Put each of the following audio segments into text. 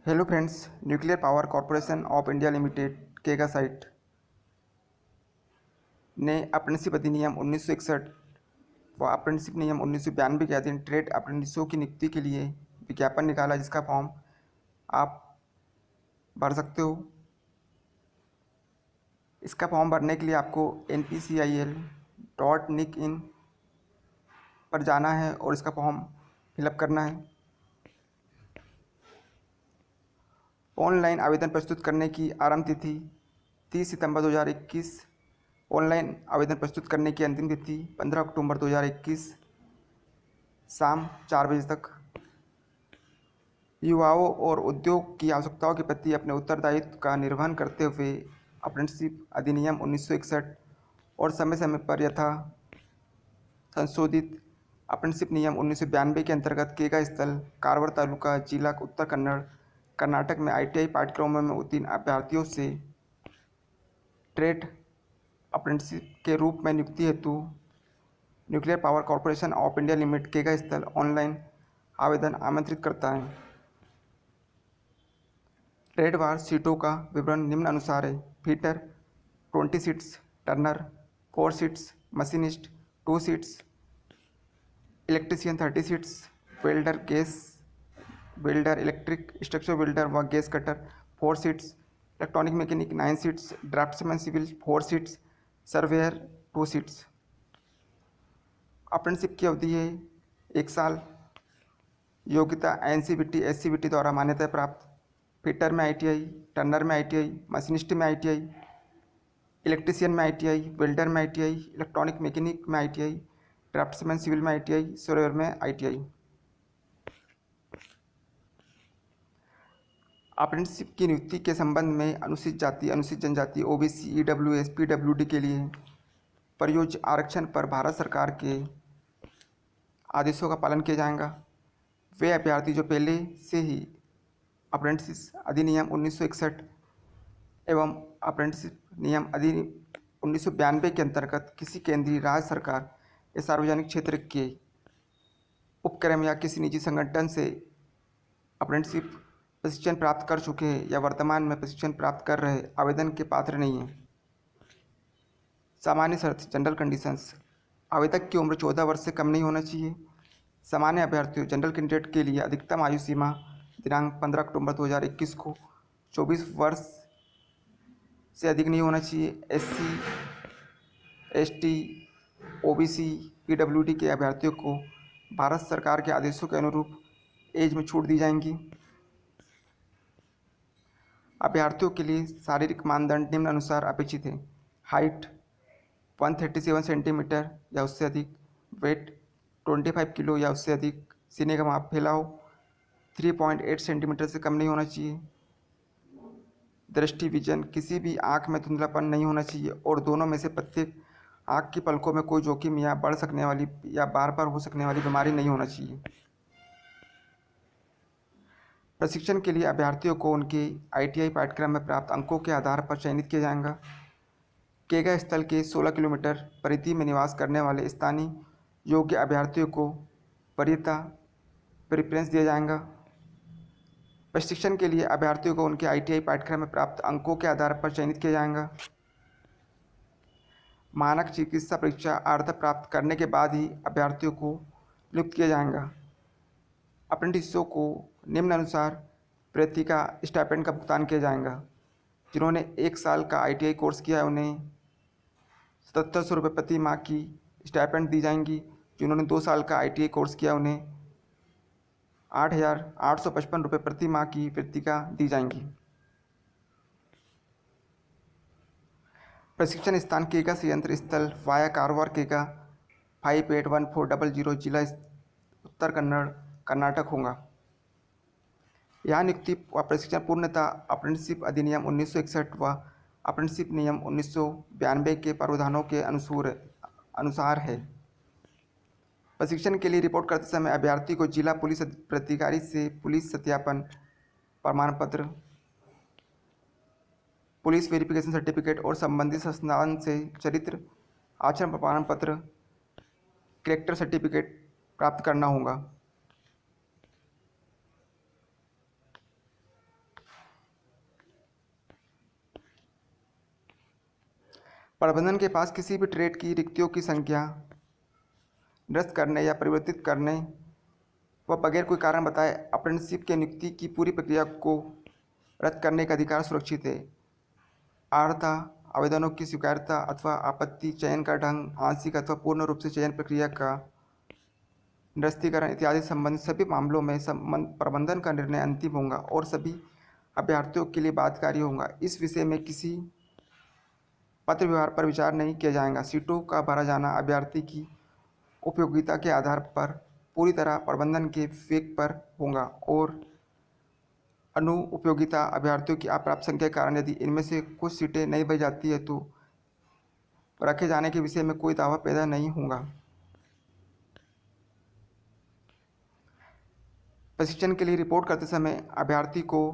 Hello friends, nuclear power corporation of India limited केगा site ने apprenticeship अधिनियम 1961 व अप्रेंटिसशिप नियम 1992 के अधीन ट्रेड अप्रेंटिसों की नियुक्ति के लिए विज्ञापन निकाला, जिसका फॉर्म आप भर सकते हो। इसका फॉर्म भरने के लिए आपको npcil.nic.in पर जाना है और इसका फॉर्म फिलअप करना है। ऑनलाइन आवेदन प्रस्तुत करने की आरंभ तिथि 30 सितंबर 2021। ऑनलाइन आवेदन प्रस्तुत करने की अंतिम तिथि 15 अक्टूबर 2021 शाम 4 बजे तक। युवाओं और उद्योग की आवश्यकताओं के प्रति अपने उत्तरदायित्व का निर्वहन करते हुए अप्रेंटिसशिप अधिनियम 1961 और समय समय पर यथा संशोधित अप्रेंटिसशिप नियम 1992 के अंतर्गत केगा स्थल, कारवार तालुका, जिला उत्तर कन्नड़, कर्नाटक में ITI पाठ्यक्रमों में उत्तीर्ण अभ्यर्थियों से ट्रेड अप्रेंटिसशिप के रूप में नियुक्ति हेतु nuclear power corporation of India limited केगा स्थल ऑनलाइन आवेदन आमंत्रित करता है। ट्रेडवार सीटों का विवरण निम्न अनुसार है। Fitter 20 seats, turner 4 seats, machinist 2 seats, electrician 30 seats, welder gas welder, electric structure welder व gas cutter 4 seats, electronic mechanic 9 seats, draftsman civil 4 seats, surveyor 2 seats. Apprenticeship की अवधि है 1 साल। योग्यता NCVT SCVT द्वारा मान्यता प्राप्त। फिटर में ITI, टर्नर में ITI, मशीनिस्ट में ITI, इलेक्ट्रीशियन में ITI, वेल्डर में ITI, इलेक्ट्रॉनिक मैकेनिक में ITI, ड्राफ्ट्समैन सिविल में ITI, सर्वेयर में ITI। अप्रेंटिसशिप की नियुक्ति के संबंध में अनुसूचित जाति, अनुसूचित जनजाति, OBC, EWS, PWD के लिए प्रयोज्य आरक्षण पर भारत सरकार के आदेशों का पालन किया जाएगा। वे अभ्यर्थी जो पहले से ही अप्रेंटिस अधिनियम 1961 एवं अप्रेंटिसशिप नियम अधिनियम 1992 के अंतर्गत किसी केंद्रीय, राज्य सरकार या सार्वजनिक क्षेत्र के उपक्रम या किसी निजी संगठन से अप्रेंटिसशिप प्रशिक्षण प्राप्त कर चुके हैं या वर्तमान में प्रशिक्षण प्राप्त कर रहे आवेदन के पात्र नहीं हैं। सामान्य शर्त, जनरल कंडीशंस। आवेदक की उम्र 14 वर्ष से कम नहीं होना चाहिए। सामान्य अभ्यर्थियों जनरल कैंडिडेट के लिए अधिकतम आयु सीमा दिनांक 15 अक्टूबर 2021 को 24 वर्ष से अधिक नहीं होना चाहिए। SC, ST, OBC, PWD के अभ्यर्थियों को भारत सरकार के आदेशों के अनुरूप एज में छूट दी जाएंगी। अभ्यर्थियों के लिए शारीरिक मानदंड निम्न अनुसार अपेक्षित है। हाइट 137 सेंटीमीटर या उससे अधिक, वेट 25 किलो या उससे अधिक, सीने का माप, फैलाव 3.8 सेंटीमीटर से कम नहीं होना चाहिए। दृष्टि विजन, किसी भी आँख में धुंधलापन नहीं होना चाहिए और दोनों में से प्रत्येक आँख की पलकों में कोई जोखिम या बढ़ सकने वाली या बार बार हो सकने वाली बीमारी नहीं होना चाहिए। प्रशिक्षण के लिए अभ्यर्थियों को उनके ITI पाठ्यक्रम में प्राप्त अंकों के आधार पर चयनित किया जाएगा। केगा स्थल के 16 किलोमीटर परिधि में निवास करने वाले स्थानीय योग्य अभ्यर्थियों को वरीयता प्रेफरेंस दिया जाएगा। प्रशिक्षण के लिए अभ्यर्थियों को उनके ITI पाठ्यक्रम में प्राप्त अंकों के आधार पर चयनित किया जाएगा। मानक चिकित्सा परीक्षा अर्हता प्राप्त करने के बाद ही अभ्यर्थियों को नियुक्त किया जाएगा। अप्रेंटिसों को निम्नानुसार वृत्ति का स्टाइपेंड का भुगतान किया जाएगा। जिन्होंने 1 साल का ITI कोर्स किया है उन्हें 7700 रुपये प्रति माह की स्टाइपेंड दी जाएंगी। जिन्होंने 2 साल का ITI कोर्स किया उन्हें 8855 रुपये प्रति माह की वृत्तिका दी जाएंगी। प्रशिक्षण स्थान केगा संयंत्र स्थल वाया कारवार केगा 581400 जिला उत्तर कन्नड़ कर्नाटक होगा। यहाँ नियुक्ति व प्रशिक्षण पूर्णतः अप्रेंटिसशिप अधिनियम 1961 व अप्रेंटिसशिप नियम 1992 के प्रावधानों के अनुसार है। प्रशिक्षण के लिए रिपोर्ट करते समय अभ्यर्थी को जिला पुलिस प्राधिकारी से पुलिस सत्यापन प्रमाण पत्र, पुलिस वेरिफिकेशन सर्टिफिकेट और संबंधित संस्थान से चरित्र आचरण प्रमाण पत्र, कैरेक्टर सर्टिफिकेट प्राप्त करना होगा। प्रबंधन के पास किसी भी ट्रेड की रिक्तियों की संख्या निरस्त करने या परिवर्तित करने व बगैर कोई कारण बताए अप्रेंटिसशिप की नियुक्ति की पूरी प्रक्रिया को रद्द करने का अधिकार सुरक्षित है। अर्हता, आवेदनों की स्वीकार्यता अथवा आपत्ति, चयन का ढंग, आंशिक अथवा पूर्ण रूप से चयन प्रक्रिया का निरस्तीकरण इत्यादि संबंधित सभी मामलों में प्रबंधन का निर्णय अंतिम होगा और सभी अभ्यर्थियों के लिए बाध्यकारी होगा। इस विषय में किसी पत्र व्यवहार पर विचार नहीं किया जाएगा। सीटों का भरा जाना अभ्यर्थी की उपयोगिता के आधार पर पूरी तरह प्रबंधन के विवेक पर होगा और अनुपयोगिता अभ्यर्थियों की अपर्याप्त संख्या के कारण यदि इनमें से कुछ सीटें नहीं भरी जाती है तो रखे जाने के विषय में कोई दावा पैदा नहीं होगा। प्रशिक्षण के लिए रिपोर्ट करते समय अभ्यर्थी को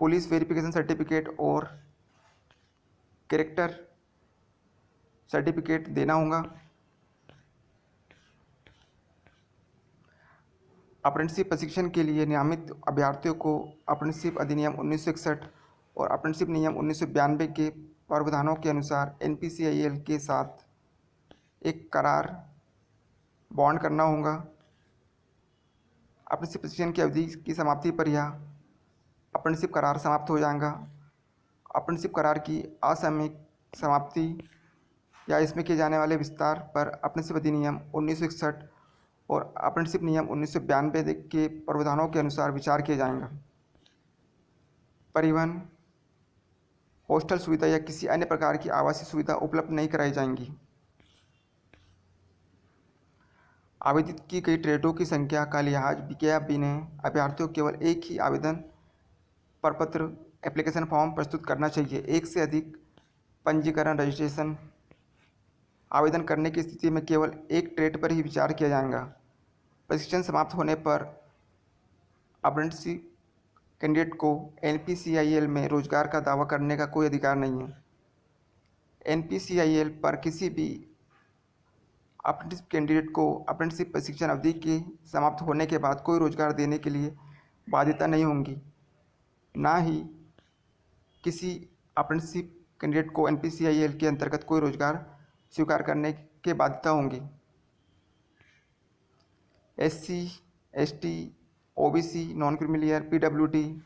पुलिस वेरिफिकेशन सर्टिफिकेट और कैरेक्टर सर्टिफिकेट देना होगा। अप्रेंटिसशिप प्रशिक्षण के लिए नियमित अभ्यर्थियों को अप्रेंटिसशिप अधिनियम 1961 और अप्रेंटिसशिप नियम 1992 के प्रावधानों के अनुसार NPCIL के साथ एक करार बॉन्ड करना होगा। अप्रेंटिसशिप प्रशिक्षण की अवधि की समाप्ति पर यह अप्रेंटिसशिप करार समाप्त हो जाएगा। अप्रेंटिसशिप करार की असामयिक समाप्ति या इसमें किए जाने वाले विस्तार पर अप्रेंटिसशिप अधिनियम 1961 और अप्रेंटिसशिप नियम 1992 के प्रावधानों के अनुसार विचार किया जाएगा। परिवहन, हॉस्टल सुविधा या किसी अन्य प्रकार की आवासीय सुविधा उपलब्ध नहीं कराई जाएंगी। आवेदित की गई ट्रेडों की संख्या का लिहाज किया बिना अभ्यर्थियों को केवल एक ही आवेदन प्रपत्र एप्लीकेशन फॉर्म प्रस्तुत करना चाहिए। एक से अधिक पंजीकरण रजिस्ट्रेशन आवेदन करने की स्थिति में केवल एक ट्रेड पर ही विचार किया जाएगा। प्रशिक्षण समाप्त होने पर अप्रेंटिसशिप कैंडिडेट को NPCIL में रोजगार का दावा करने का कोई अधिकार नहीं है। NPCIL पर किसी भी अप्रेंटिस कैंडिडेट को अप्रेंटिसशिप प्रशिक्षण अवधि के समाप्त होने के बाद कोई रोजगार देने के लिए बाध्यता नहीं होगी। ना ही किसी अप्रेंटिसशिप कैंडिडेट को NPCIL के अंतर्गत कोई रोजगार स्वीकार करने के बाध्यता होंगी। SC, ST, OBC, non creamy layer, PWD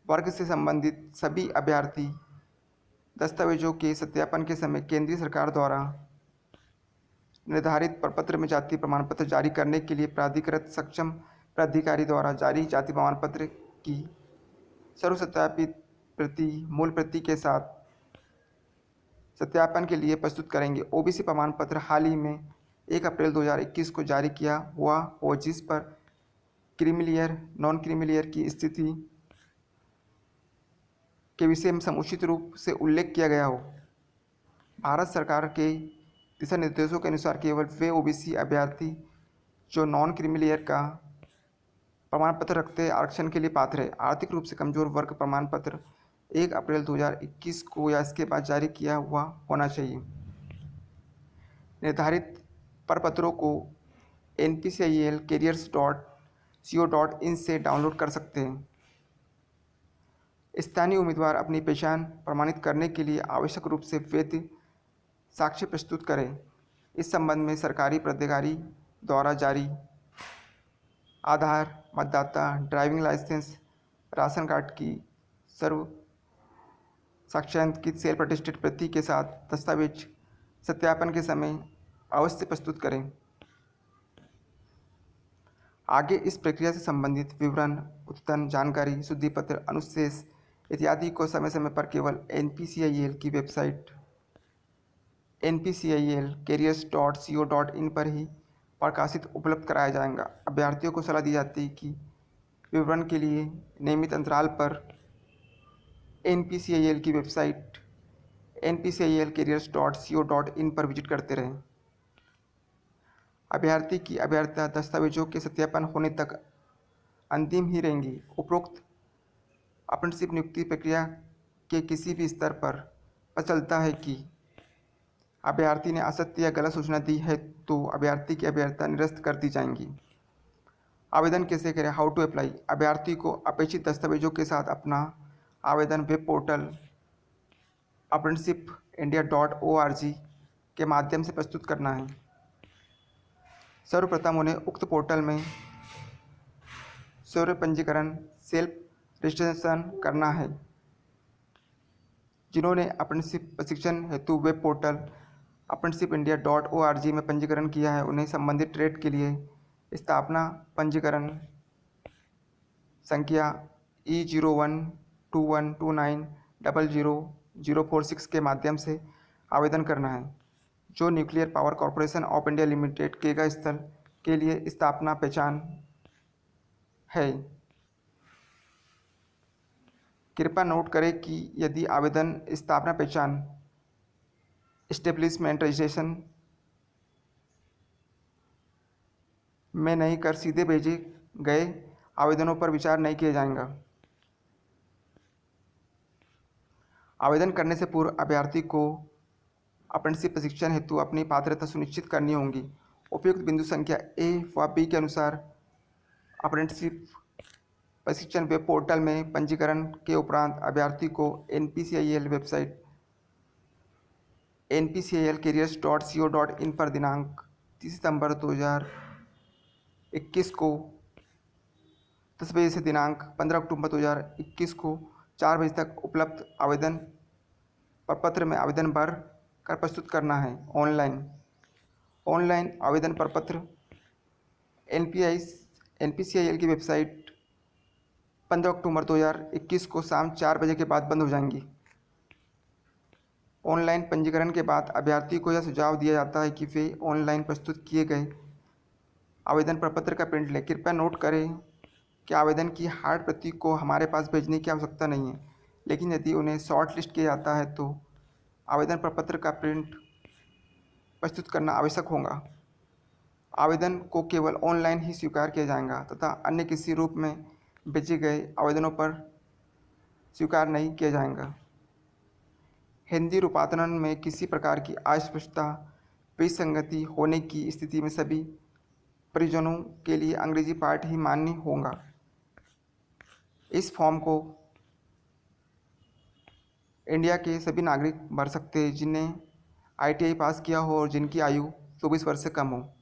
वर्ग से संबंधित सभी अभ्यर्थी दस्तावेजों के सत्यापन के समय केंद्रीय सरकार द्वारा निर्धारित प्रपत्र में जाति प्रमाण पत्र जारी करने के लिए प्राधिकृत सक्षम प्राधिकारी द्वारा जारी जाति प्रमाण पत्र की सर्वसत्यापित प्रति मूल प्रति के साथ सत्यापन के लिए प्रस्तुत करेंगे। OBC प्रमाण पत्र हाल ही में 1 अप्रैल 2021 को जारी किया हुआ हो जिस पर क्रीमिलियर नॉन क्रीमिलियर की स्थिति के विषय में समुचित रूप से उल्लेख किया गया हो। भारत सरकार के दिशा निर्देशों के अनुसार केवल वे OBC अभ्यर्थी जो नॉन क्रीमिलियर का प्रमाण पत्र रखते आरक्षण के लिए पात्र है। आर्थिक रूप से कमजोर वर्ग प्रमाण पत्र 1 अप्रैल 2021 को या इसके बाद जारी किया हुआ होना चाहिए। निर्धारित प्रपत्रों को NPCIL careers.co.in से डाउनलोड कर सकते हैं। स्थानीय उम्मीदवार अपनी पहचान प्रमाणित करने के लिए आवश्यक रूप से वैध साक्ष्य प्रस्तुत करें। इस संबंध में सरकारी प्राधिकारी द्वारा जारी आधार, मतदाता, ड्राइविंग लाइसेंस, राशन कार्ड की सर्व साक्ष्यांकित सेल्फ अटेस्टेड प्रति के साथ दस्तावेज सत्यापन के समय अवश्य प्रस्तुत करें। आगे इस प्रक्रिया से संबंधित विवरण, उद्यतन जानकारी, शुद्धि पत्र, अनुशेष इत्यादि को समय समय पर केवल NPCIL की वेबसाइट NPCIL careers.co.in पर ही प्रकाशित उपलब्ध कराया जाएगा। अभ्यर्थियों को सलाह दी जाती है कि विवरण के लिए नियमित अंतराल पर NPCIL की वेबसाइट NPCIL careers.co.in पर विजिट करते रहें। अभ्यर्थी की अभ्यर्थता दस्तावेजों के सत्यापन होने तक अंतिम ही रहेंगी। उपरोक्त अप्रेंटिसशिप नियुक्ति प्रक्रिया के किसी भी स्तर पर पता चलता है कि अभ्यर्थी ने असत्य या गलत सूचना दी है तो अभ्यर्थी की अभ्यर्थता निरस्त कर दी जाएंगी। आवेदन कैसे करें? How to apply. अभ्यर्थी को अपेक्षित दस्तावेजों के साथ अपना आवेदन वेब पोर्टल apprenticeshipindia.org के माध्यम से प्रस्तुत करना है। सर्वप्रथम उन्हें उक्त पोर्टल में स्वयं पंजीकरण सेल्फ रजिस्ट्रेशन करना है। जिन्होंने अप्रेंटिसशिप प्रशिक्षण हेतु वेब पोर्टल apprenticeshipindia.org में पंजीकरण किया है, उन्हें संबंधित ट्रेड के लिए स्थापना पंजीकरण संख्या E012129000046 के माध्यम से आवेदन करना है, जो nuclear power corporation of India limited केगा स्थल के लिए स्थापना पहचान है। कृपया नोट करें कि यदि आवेदन स्थापना पहचान एस्टेब्लिशमेंट रजिस्ट्रेशन में नहीं कर सीधे भेजे गए आवेदनों पर विचार नहीं किया जाएगा। आवेदन करने से पूर्व अभ्यर्थी को अप्रेंटिसशिप प्रशिक्षण हेतु अपनी पात्रता सुनिश्चित करनी होगी। उपयुक्त बिंदु संख्या ए व बी के अनुसार अप्रेंटिसशिप प्रशिक्षण वेब पोर्टल में पंजीकरण के उपरांत अभ्यर्थी को NPCIL वेबसाइट npcilcareers.co.in पर दिनांक 30 सितंबर 2021 को 10 बजे से दिनांक 15 अक्टूबर 2021 को 4 बजे तक उपलब्ध आवेदन प्रपत्र में आवेदन भर कर प्रस्तुत करना है। ऑनलाइन आवेदन प्रपत्र NPCIL की वेबसाइट 15 अक्टूबर 2021 को शाम 4 बजे के बाद बंद हो जाएंगी। ऑनलाइन पंजीकरण के बाद अभ्यर्थी को यह सुझाव दिया जाता है कि वे ऑनलाइन प्रस्तुत किए गए आवेदन प्रपत्र का प्रिंट लें। कृपया नोट करें कि आवेदन की हार्ड प्रति को हमारे पास भेजने की आवश्यकता नहीं है, लेकिन यदि उन्हें शॉर्ट लिस्ट किया जाता है तो आवेदन प्रपत्र का प्रिंट प्रस्तुत करना आवश्यक होगा। आवेदन को केवल ऑनलाइन ही स्वीकार किया जाएगा तथा अन्य किसी रूप में भेजे गए आवेदनों पर स्वीकार नहीं किया जाएगा। हिंदी रूपांतरण में किसी प्रकार की अस्पष्टता विसंगति होने की स्थिति में सभी परिजनों के लिए अंग्रेजी पाठ ही मान्य होगा। इस फॉर्म को इंडिया के सभी नागरिक भर सकते हैं जिन्हें ITI पास किया हो और जिनकी आयु 24 वर्ष से कम हो।